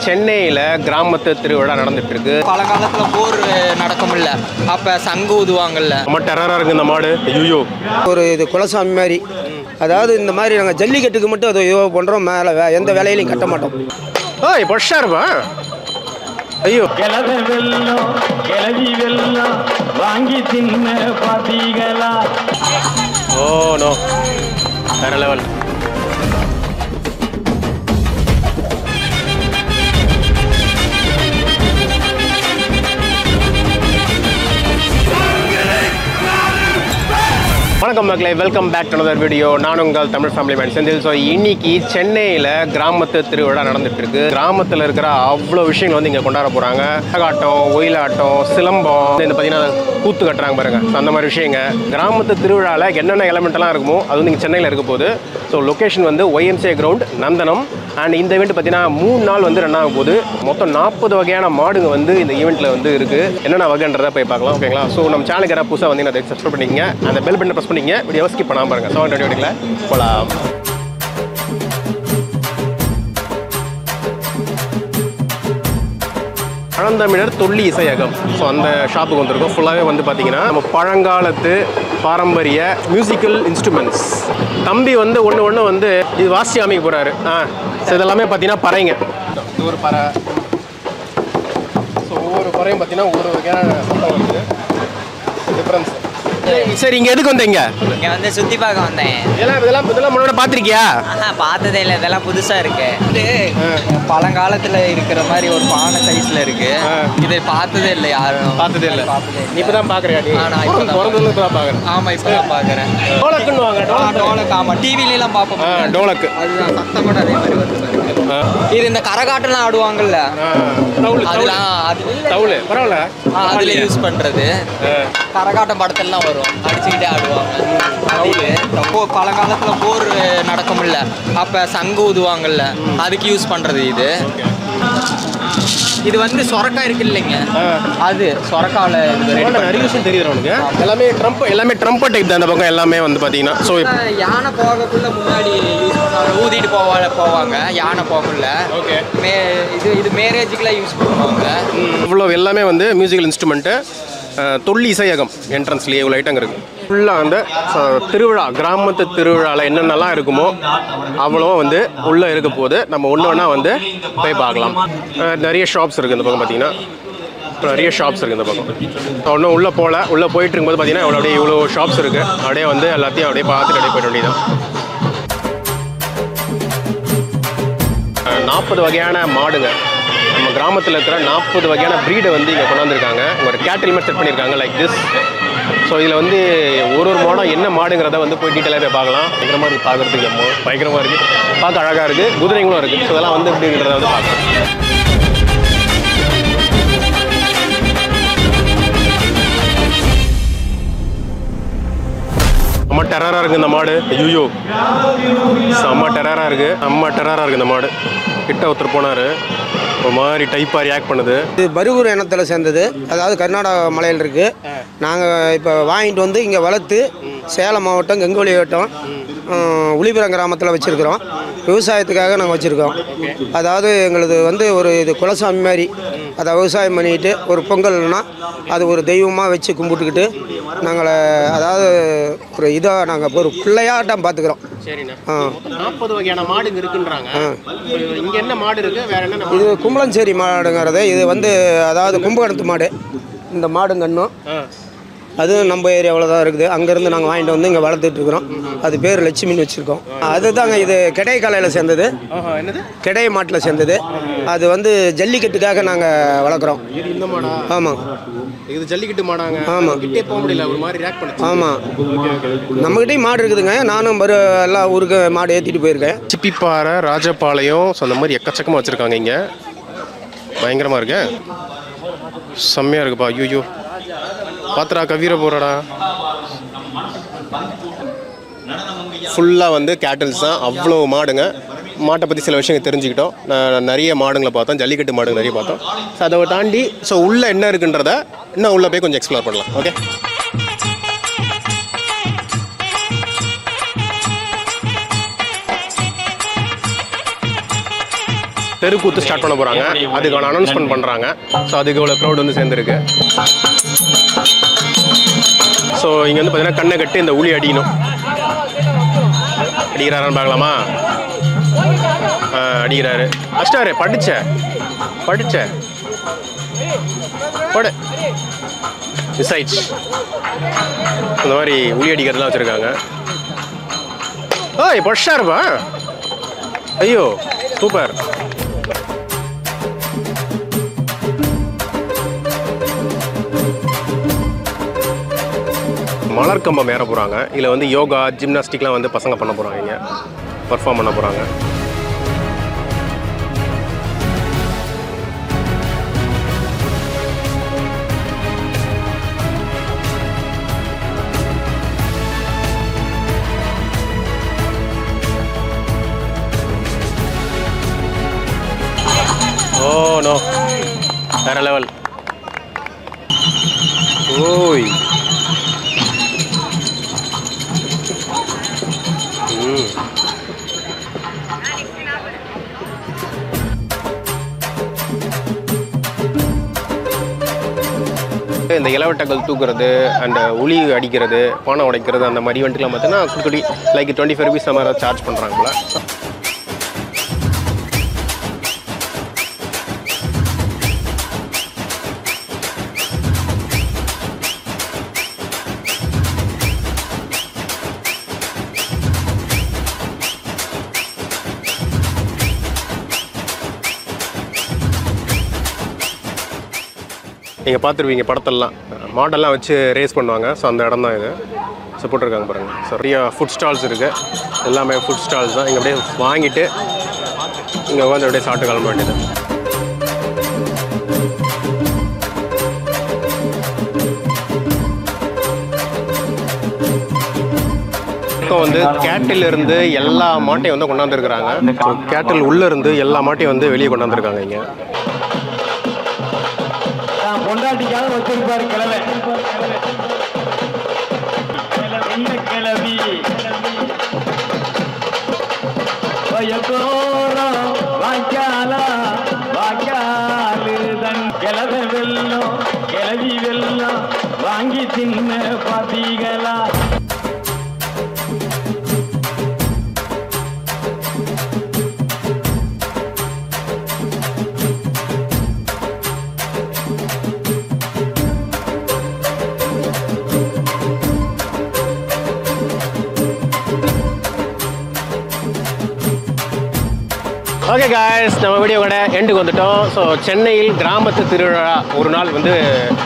சென்னையில் கிராமத்து திருவிழா நடந்துட்டு இருக்கு. பழங்காலத்தில் போர் நடக்கும்ல, அப்போ சங்கு ஊதுவாங்கல்ல. நம்ம டெரராக இருக்கு இந்த மாடு. ஐயோ, ஒரு இது குலசாமி மாதிரி. அதாவது இந்த மாதிரி நாங்கள் ஜல்லிக்கட்டுக்கு மட்டும் அதை யோகா பண்ணுறோம். மேலே எந்த வேலையிலையும் கட்ட மாட்டோம். ஓய் பொஷா இருப்பா. ஐயோ, கிளவி வெல்லம் வாங்கி தின்ன பாத்தீங்களா? ஓ நோ, வேற லெவல். வணக்கம் மக்களே, வெல்கம் பேக் டு another வீடியோ. நான் உங்கள் Tamil family man Senthil. So இன்னைக்கு சென்னையில் கிராமத்து திருவிழா நடந்துட்டு இருக்கு. கிராமத்தில் இருக்கிற அவ்வளோ விஷயங்கள் வந்து இங்கே கொண்டாட போகிறாங்க. கரகாட்டம், ஒயிலாட்டம், சிலம்பம், இந்த பார்த்தீங்கன்னா கூத்து கட்டுறாங்க பாருங்க, அந்த மாதிரி விஷயங்க. கிராமத்து திருவிழாவில் என்னென்ன எலமெண்ட்லாம் இருக்குமோ அது வந்து இங்கே சென்னையில் இருக்க போகுது. ஸோ லொக்கேஷன் வந்து YMCA கிரவுண்ட் நந்தனம். அண்ட் இந்த ஈவெண்ட் பார்த்தீங்கன்னா 3 நாள் வந்து ரன் ஆக போகுது. மொத்தம் 40 வகையான மாடுங்க வந்து இந்த ஈவெண்ட்டில் வந்து இருக்குது. என்னென்ன வகைன்றதை போய் பார்க்கலாம். ஓகேங்களா? ஸோ நம்ம சேனலுக்கு யாராவது புதுசாக வந்து அதை சப்ஸ்கிரைப் பண்ணிக்கங்க, அந்த பெல் பட்டனை ப்ரெஸ் பண்ணிங்க, வீடியோ ஸ்கிப் பண்ணாமல் பாருங்க. ஸோ வீடியோவில் போகலாம். பழந்தமிழர் தொல்லி இசையகம். ஸோ அந்த ஷாப்புக்கு வந்திருக்கோம். ஃபுல்லாகவே வந்து பார்த்தீங்கன்னா நம்ம பழங்காலத்து பாரம்பரிய மியூசிக்கல் இன்ஸ்ட்ருமெண்ட்ஸ். தம்பி வந்து ஒன்று வந்து இது வாசி அமைக்க போகிறாரு. ஸோ இதெல்லாமே பார்த்தீங்கன்னா பறைங்க. இது ஒரு பறை. ஸோ ஒவ்வொரு பறையும் பார்த்தீங்கன்னா ஒவ்வொரு வகையான சத்தம் வருது, டிஃப்ரென்ஸ். சரி, இங்கே எதுக்கு வந்தீங்க? இங்கே வந்து சுற்றி பார்க்க வந்தேன். இதெல்லாம் முன்னாடி பார்த்துருக்கியா? பார்த்ததே இல்லை, இதெல்லாம் புதுசாக இருக்கு. இது பழங்காலத்தில் இருக்கிற மாதிரி ஒரு பானை சைஸில் இருக்கு. இதை பார்த்ததே இல்லை, யாரும் பார்த்ததே இல்லை. நீ இப்போ தான் பார்க்குறியா? நான் இப்போ தான் பார்க்குறேன். ஆமாம், இப்போ தான் பார்க்குறேன். டோலக்குன்னு வாங்க. டோலக். ஆமாம், டிவிலாம் பார்ப்போம். டோலக்கு. அதுதான் சத்தம் கூட அதே மாதிரி வருது. இது இந்த கரகாட்டம்லாம் ஆடுவாங்கல்ல, அதெல்லாம் தவுளு பரவாயில்ல, அதில் யூஸ் பண்ணுறது. கரகாட்டம் படத்தெல்லாம் வரும், அடிச்சுக்கிட்டே ஆடுவாங்க. பழங்காலத்தில் போர் நடக்கும்ல, அப்போ சங்கு ஊதுவாங்கல்ல, அதுக்கு யூஸ் பண்ணுறது இது. இது வந்து சொரக்காய் இருக்கு இல்லைங்க, அது சொரக்காவில் நிறைய விஷயம் தெரியுது உனக்கு. எல்லாமே ட்ரம்ப் டைப் தான் அந்த பக்கம் எல்லாமே வந்து பார்த்தீங்கன்னா. ஸோ யானை போகக்குள்ள முன்னாடி யூஸ் பண்ணுவாங்க, ஊதிட்டு போவாங்க யானை போகக்குள்ள. ஓகே, இது மேரேஜுக்கெல்லாம் யூஸ் பண்ணுவாங்க. இவ்வளோ எல்லாமே வந்து மியூசிக்கல் இன்ஸ்ட்ருமெண்ட்டு. தொல்லி இசையகம் என்ட்ரன்ஸ்லேயே இவ்வளோ ஐட்டம் இருக்குது. ஃபுல்லாக அந்த திருவிழா, கிராமத்து திருவிழாவில் என்னென்னலாம் இருக்குமோ அவ்வளோ வந்து உள்ளே இருக்க போது. நம்ம ஒன்று ஒன்றா வந்து போய் பார்க்கலாம். நிறைய ஷாப்ஸ் இருக்குது இந்த பக்கம் பார்த்தீங்கன்னா. நிறைய ஷாப்ஸ் இருக்குது இந்த பக்கம். ஒன்றும் உள்ளே உள்ளே போயிட்டு இருக்கும்போது பார்த்தீங்கன்னா அப்படியே இவ்வளோ ஷாப்ஸ் இருக்குது. அப்படியே வந்து எல்லாத்தையும் அப்படியே பார்த்துட்டு அப்படியே போயிட வேண்டியதான். 40 வகையான மாடுங்க. நம்ம கிராமத்தில் இருக்கிற 40 வகையான ப்ரீடை வந்து இங்கே கொண்டாந்துருக்காங்க. ஒரு கேட்டில் மாதிரி செட் பண்ணியிருக்காங்க லைக் திஸ். ஸோ இதில் வந்து ஒரு மாடம் என்ன மாடுங்கிறத வந்து போய் டீட்டெயிலாக போய் பார்க்கலாம். பயங்கரமாக இருக்குது, பார்க்குறதுக்கு பயங்கரமாக இருக்குது, பார்க்க அழகாக இருக்குது, குதிரைங்களும் இருக்குது. ஸோ இதெல்லாம் வந்து எப்படின்றத வந்து பார்க்கலாம். செம்ம டெரராக இருக்குது இந்த மாடு. ஐயோ, செம்ம டெரராக இருக்குது இந்த மாடு. கிட்ட ஒருத்தர் போனார், ஒரு மாதிரி டைப்பாக ரியாக்ட் பண்ணுது. இது பருகூர் இனத்தில் சேர்ந்தது, அதாவது கர்நாடகா மலையில் இருக்குது. நாங்கள் இப்போ வாங்கிட்டு வந்து இங்கே வளர்த்து சேலம் மாவட்டம், கெங்கோலி வட்டம், உளிபுரம் கிராமத்தில் வச்சுருக்கிறோம். விவசாயத்துக்காக நாங்கள் வச்சுருக்கோம். அதாவது எங்களது வந்து ஒரு இது குலசாமி மாதிரி. அதை விவசாயம் பண்ணிக்கிட்டு ஒரு பொங்கல்னா அது ஒரு தெய்வமாக வச்சு கும்பிட்டுக்கிட்டு நாங்கள் அதாவது ஒரு இதாக நாங்கள் ஒரு பிள்ளையாட்டம் பார்த்துக்கிறோம். சரிண்ணா. 40 வகையான மாடுங்க இருக்குன்றாங்க. இங்கே என்ன மாடு இருக்குது, வேற என்ன? இது கும்பலஞ்சேரி மாடுங்கிறது. இது வந்து அதாவது கும்பகணத்து மாடு. இந்த மாடுங்கன்னும் அது நம்ம ஏரியாவில் தான் இருக்குது. அங்கேருந்து நாங்கள் வாங்கிட்டு வந்து இங்கே வளர்த்துட்ருக்குறோம். அது பேர் லட்சுமின்னு வச்சுருக்கோம். அதுதாங்க, இது கெடை காலையில் சேர்ந்தது. என்னது? கெடை மாட்டில் சேர்ந்தது. அது வந்து ஜல்லிக்கட்டுக்காக நாங்கள் வளர்க்குறோம். இந்த மாடா? ஆமாம், இது ஜல்லிக்கட்டு மாடாங்க. ஆமாம், கிட்டே போக முடியல, ஒரு மாதிரி ரியாக்ட் பண்ணுச்சு. ஆமாம், நம்மகிட்டே மாடு இருக்குதுங்க. நானும் எல்லா ஊருக்கு மாடு ஏற்றிட்டு போயிருக்கேன். சிப்பிப்பாறை, ராஜபாளையம், ஸோ அந்த மாதிரி எக்கச்சக்கமாக வச்சுருக்காங்க இங்கே. பயங்கரமாக இருக்கு, செம்மையாக இருக்குப்பா. ஐயோ, பாத்திரா கவிர போகிறடா. ஃபுல்லாக வந்து கேட்டில்ஸ் தான், அவ்வளோ மாடுங்க. மாட்டை பற்றி சில விஷயங்கள் தெரிஞ்சுக்கிட்டோம். நிறைய மாடுங்களை பார்த்தோம், ஜல்லிக்கட்டு மாடுங்க நிறைய பார்த்தோம். ஸோ அதை தாண்டி ஸோ உள்ளே என்ன இருக்குன்றத இன்னும் உள்ளே போய் கொஞ்சம் எக்ஸ்ப்ளோர் பண்ணலாம். ஓகே, தெருக்கூத்து ஸ்டார்ட் பண்ண போகிறாங்க. அதுக்கான அனௌன்ஸ்மெண்ட் பண்ணுறாங்க. ஸோ அதுக்கு இவ்வளோ க்ரௌட் வந்து சேர்ந்துருக்கு. ஸோ இங்கே வந்து பார்த்தீங்கன்னா கண்ணை கட்டி இந்த உளி அடிக்கணும். அடிக்கிறாரான்னு பார்க்கலாமா? அடிக்கிறாரு. அஷ்டாரு படிச்ச படு டிசைட்ஸ் இந்த மாதிரி உளி அடிக்கிறதுலாம் வச்சுருக்காங்க. ஓய் பொஷா இருப்பா. ஐயோ சூப்பர். மலர் கம்பம் ஏற போகிறாங்க. இதில் வந்து யோகா ஜிம்னாஸ்டிக்லாம் வந்து பசங்க பண்ண போகிறாங்க. இங்கே பர்ஃபார்ம் பண்ண போகிறாங்க. ஓ நோ, வேற லெவல். ஓய் இந்த இளவட்டங்கள் தூக்குறது அண்ட் உளி அடிக்கிறது பானை உடைக்கிறது அந்த மாதிரி ஈவெண்ட்டுலாம் பார்த்தீங்கன்னா குடி லைக் 25 rupees அந்த மாதிரி சார்ஜ் பண்ணுறாங்களா. நீங்கள் பார்த்துருவீங்க படத்தெல்லாம் மாடெல்லாம் வச்சு ரேஸ் பண்ணுவாங்க. ஸோ அந்த இடம் தான் இது. ஸோ போட்டிருக்காங்க பாருங்கள். ஸோ நிறைய ஃபுட் ஸ்டால்ஸ் இருக்குது. எல்லாமே ஃபுட் ஸ்டால்ஸ் தான். இங்கே அப்படியே வாங்கிட்டு இங்கே வந்து அப்படியே சாப்பிட்டு கிளம்ப வேண்டியது. இப்போ வந்து கேட்டில் இருந்து எல்லா மாட்டையும் வந்து கொண்டாந்துருக்குறாங்க. ஸோ கேட்டில் உள்ளேருந்து எல்லா மாட்டையும் வந்து வெளியே கொண்டாந்துருக்காங்க. இங்கே பொண்டாட்டிக்காக வச்சிருப்பாரு கிழமை. என்ன கிளவி வாய்க்காலா வாய்க்காலு தன் கிளவை வெல்லம் கிளவி வெல்லம் வாங்கி தின்ன பாத்தீங்களா? ஓகே காய்ஸ், நம்ம வீடியோவோட எண்டுக்கு வந்துட்டோம். ஸோ சென்னையில் கிராமத்து திருவிழா ஒரு நாள் வந்து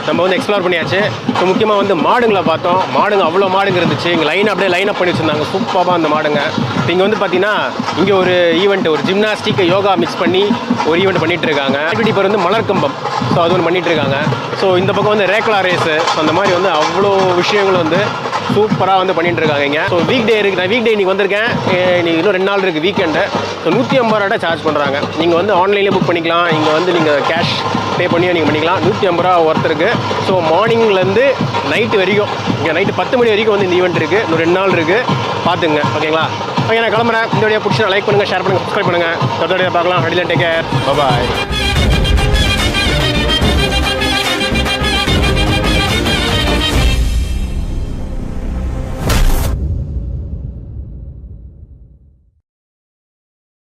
நம்ம வந்து எக்ஸ்ப்ளோர் பண்ணியாச்சு. ஸோ முக்கியமாக வந்து மாடுங்களை பார்த்தோம். மாடுங்க அவ்வளோ மாடுங்க இருந்துச்சு. இங்கே அப்படியே லைனப் பண்ணி வச்சுருந்தாங்க. சூப்பராக அந்த மாடுங்க. இங்கே வந்து பார்த்தீங்கன்னா இங்கே ஒரு ஈவெண்ட், ஒரு ஜிம்னாஸ்டிக் யோகா மிக்ஸ் பண்ணி ஒரு ஈவெண்ட் பண்ணிகிட்டு இருக்காங்க. ஆக்டிவிட்டி பேர் வந்து மலர் கம்பம். ஸோ அது ஒன்று பண்ணிகிட்டு இருக்காங்க. ஸோ இந்த பக்கம் வந்து ரேக்லா ரேஸு. ஸோ அந்த மாதிரி வந்து அவ்வளோ விஷயங்களும் வந்து சூப்பராக வந்து பண்ணிட்டு இருக்காங்க இங்கே. ஸோ வீக் டே இருக்குது. நான் வீக் டே இன்றைக்கி வந்திருக்கேன். இன்னைக்கு இன்னும் 2 நாள் இருக்குது வீக்கெண்டு. ஸோ 150 ரூபா சார்ஜ் பண்ணுறாங்க. நீங்கள் வந்து ஆன்லைன்லேயே புக் பண்ணிக்கலாம். இங்கே வந்து நீங்கள் கேஷ் பே பண்ணியும் நீங்கள் பண்ணிக்கலாம். 150 ரூபா ஒருத்தருக்கு. ஸோ மார்னிங்லேருந்து நைட்டு வரைக்கும், இங்கே நைட்டு 10 மணி வரைக்கும் வந்து இந்த ஈவெண்ட் இருக்குது. இன்னும் 2 நாள் இருக்குது. பார்த்துங்க. ஓகேங்களா? ஓகே, நான் கிளம்புறேன். இந்த வீடியோ பிடிச்சா லைக் பண்ணுங்கள், ஷேர் பண்ணுங்கள், சப்ஸ்கிரைப் பண்ணுங்கள். தொடர்ந்து பார்க்கலாம். அடியில் டேக் கேர். பாய்.